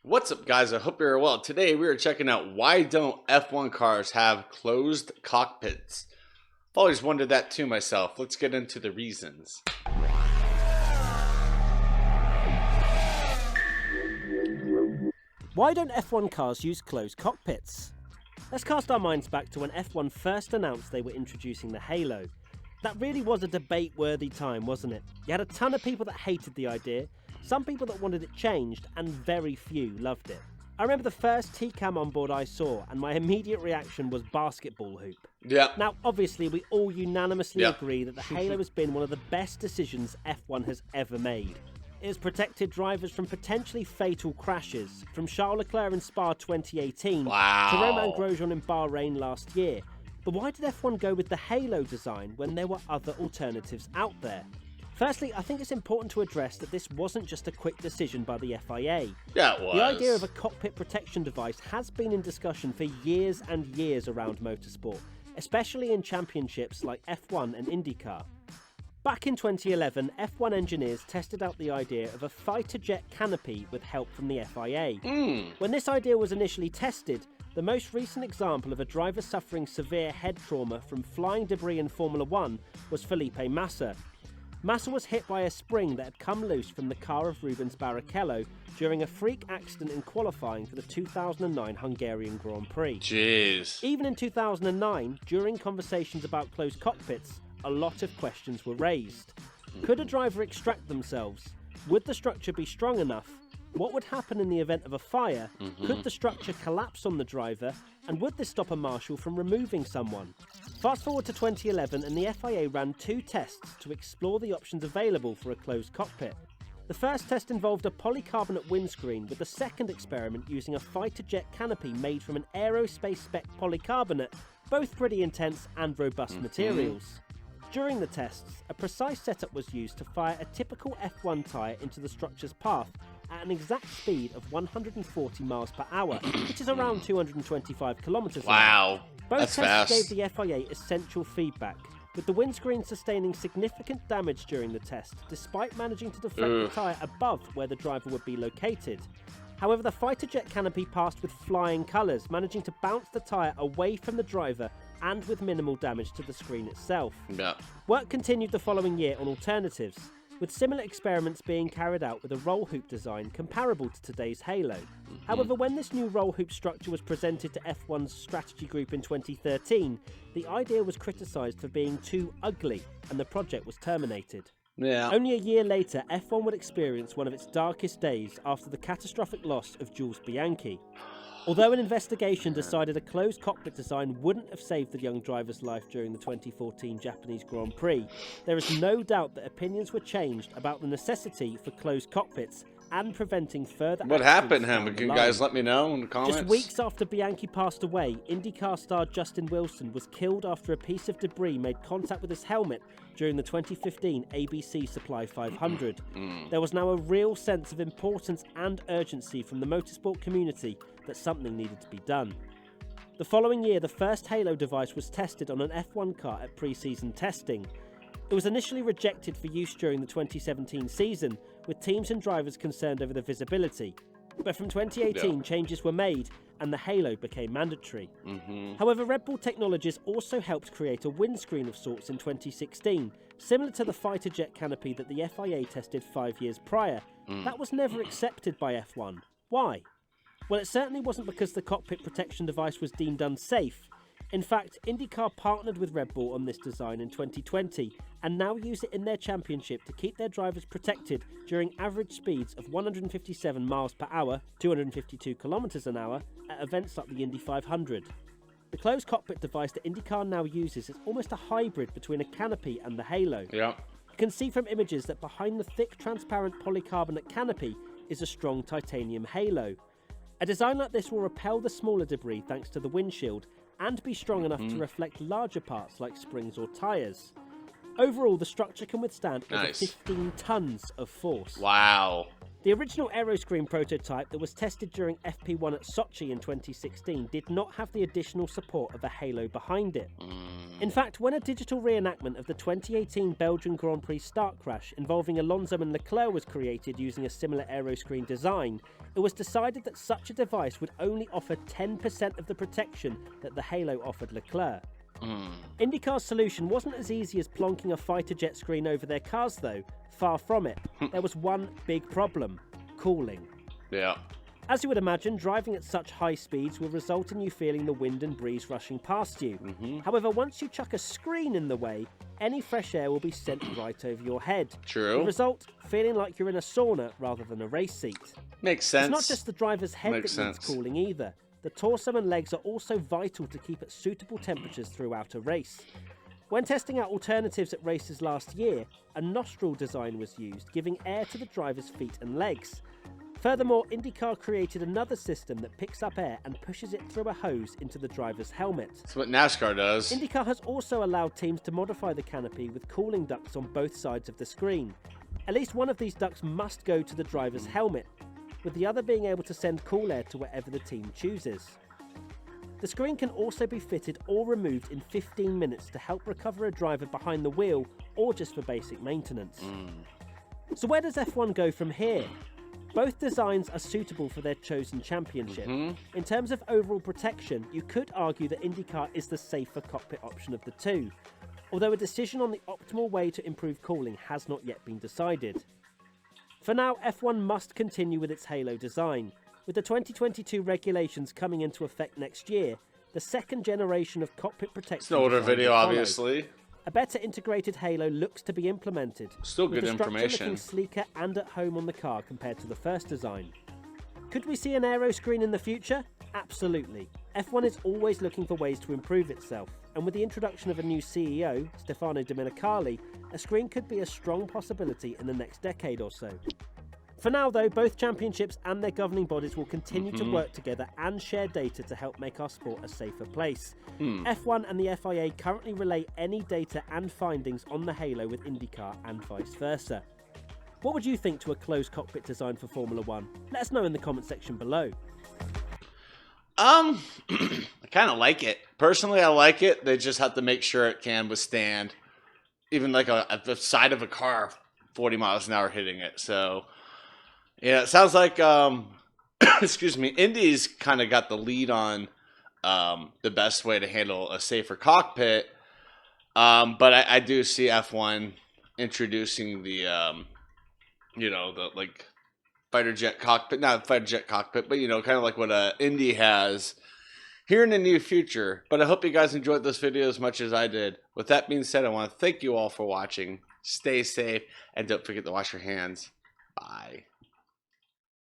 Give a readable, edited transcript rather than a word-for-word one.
What's up, guys? I hope you're well. Today we are checking out why don't F1 cars have closed cockpits. I've always wondered that too myself. Let's get into the reasons. Why don't F1 cars use closed cockpits? Let's cast our minds back to when F1 first announced they were introducing the Halo. That really was a debate-worthy time, wasn't it? You had a ton of people that hated the idea, some people that wanted it changed, and very few loved it. I remember the first T-Cam on board I saw, and my immediate reaction was basketball hoop. Yeah. Now, obviously, we all unanimously agree that the Halo has been one of the best decisions F1 has ever made. It has protected drivers from potentially fatal crashes, from Charles Leclerc in Spa 2018 to Romain Grosjean in Bahrain last year. But why did F1 go with the Halo design when there were other alternatives out there? Firstly, I think it's important to address that this wasn't just a quick decision by the FIA. Yeah, it was. The idea of a cockpit protection device has been in discussion for years and years around motorsport, especially in championships like F1 and IndyCar. Back in 2011, F1 engineers tested out the idea of a fighter jet canopy with help from the FIA. When this idea was initially tested, the most recent example of a driver suffering severe head trauma from flying debris in Formula 1 was Felipe Massa. Massa was hit by a spring that had come loose from the car of Rubens Barrichello during a freak accident in qualifying for the 2009 Hungarian Grand Prix. Jeez. Even in 2009, during conversations about closed cockpits, a lot of questions were raised. Could a driver extract themselves? Would the structure be strong enough? What would happen in the event of a fire? Could the structure collapse on the driver? And would this stop a marshal from removing someone? Fast forward to 2011 and the FIA ran 2 tests to explore the options available for a closed cockpit. The first test involved a polycarbonate windscreen, with the second experiment using a fighter jet canopy made from an aerospace spec polycarbonate, both pretty intense and robust materials. During the tests, a precise setup was used to fire a typical F1 tyre into the structure's path at an exact speed of 140 miles per hour, which is around 225 kilometers an hour. Both That's tests fast. gave the FIA essential feedback, with the windscreen sustaining significant damage during the test, despite managing to deflect the tyre above where the driver would be located. However, the fighter jet canopy passed with flying colours, managing to bounce the tyre away from the driver and with minimal damage to the screen itself. Yeah. Work continued the following year on alternatives, with similar experiments being carried out with a roll hoop design comparable to today's Halo. However, when this new roll hoop structure was presented to F1's strategy group in 2013, the idea was criticised for being too ugly, and the project was terminated. Yeah. Only a year later, F1 would experience one of its darkest days after the catastrophic loss of Jules Bianchi. Although an investigation decided a closed cockpit design wouldn't have saved the young driver's life during the 2014 Japanese Grand Prix, there is no doubt that opinions were changed about the necessity for closed cockpits and preventing further What accidents happened to down him? the Can you line. guys let me know in the comments? Just weeks after Bianchi passed away, IndyCar star Justin Wilson was killed after a piece of debris made contact with his helmet during the 2015 ABC Supply 500. There was now a real sense of importance and urgency from the motorsport community that something needed to be done. The following year, the first Halo device was tested on an F1 car at pre-season testing. It was initially rejected for use during the 2017 season, with teams and drivers concerned over the visibility. But from 2018, changes were made and the Halo became mandatory. However, Red Bull Technologies also helped create a windscreen of sorts in 2016, similar to the fighter jet canopy that the FIA tested 5 years prior. That was never accepted by F1. Why? Well, it certainly wasn't because the cockpit protection device was deemed unsafe. In fact, IndyCar partnered with Red Bull on this design in 2020 and now use it in their championship to keep their drivers protected during average speeds of 157 miles per hour, 252 kilometers an hour at events like the Indy 500. The closed cockpit device that IndyCar now uses is almost a hybrid between a canopy and the Halo. Yeah. You can see from images that behind the thick transparent polycarbonate canopy is a strong titanium halo. A design like this will repel the smaller debris thanks to the windshield and be strong enough to reflect larger parts like springs or tyres. Overall, the structure can withstand over 15 tons of force. Wow. The original aeroscreen prototype that was tested during FP1 at Sochi in 2016 did not have the additional support of a halo behind it. In fact, when a digital reenactment of the 2018 Belgian Grand Prix start crash involving Alonso and Leclerc was created using a similar aeroscreen design, it was decided that such a device would only offer 10% of the protection that the halo offered Leclerc. IndyCar's solution wasn't as easy as plonking a fighter jet screen over their cars though, far from it. There was one big problem: cooling. Yeah. As you would imagine, driving at such high speeds will result in you feeling the wind and breeze rushing past you. However, once you chuck a screen in the way, any fresh air will be sent right over your head. True. The result, feeling like you're in a sauna rather than a race seat. Makes sense. It's not just the driver's head that needs cooling either. The torso and legs are also vital to keep at suitable temperatures throughout a race. When testing out alternatives at races last year, a nostril design was used, giving air to the driver's feet and legs. Furthermore, IndyCar created another system that picks up air and pushes it through a hose into the driver's helmet. That's what NASCAR does. IndyCar has also allowed teams to modify the canopy with cooling ducts on both sides of the screen. At least one of these ducts must go to the driver's helmet, with the other being able to send cool air to wherever the team chooses. The screen can also be fitted or removed in 15 minutes to help recover a driver behind the wheel or just for basic maintenance. So where does F1 go from here? Both designs are suitable for their chosen championship. In terms of overall protection, you could argue that IndyCar is the safer cockpit option of the two, although a decision on the optimal way to improve cooling has not yet been decided. For now, F1 must continue with its halo design. With the 2022 regulations coming into effect next year, the second generation of cockpit protection... It's an older video, obviously. A better integrated halo looks to be implemented. Still good with the information. structure looking sleeker and at home on the car compared to the first design. Could we see an aero screen in the future? Absolutely. F1 is always looking for ways to improve itself, and with the introduction of a new CEO, Stefano Domenicali, a screen could be a strong possibility in the next decade or so. For now though, both championships and their governing bodies will continue to work together and share data to help make our sport a safer place. F1 and the FIA currently relay any data and findings on the halo with IndyCar and vice versa. What would you think to a closed cockpit design for Formula 1? Let us know in the comment section below. I kind of like it. Personally, I like it. They just have to make sure it can withstand even like the side of a car 40 miles an hour hitting it. So, yeah, it sounds like, excuse me, Indy's kind of got the lead on the best way to handle a safer cockpit. But I do see F1 introducing the, the like fighter jet cockpit, not fighter jet cockpit, but kind of like what Indy has here in the near future. But I hope you guys enjoyed this video as much as I did. With that being said, I want to thank you all for watching. Stay safe and don't forget to wash your hands. Bye.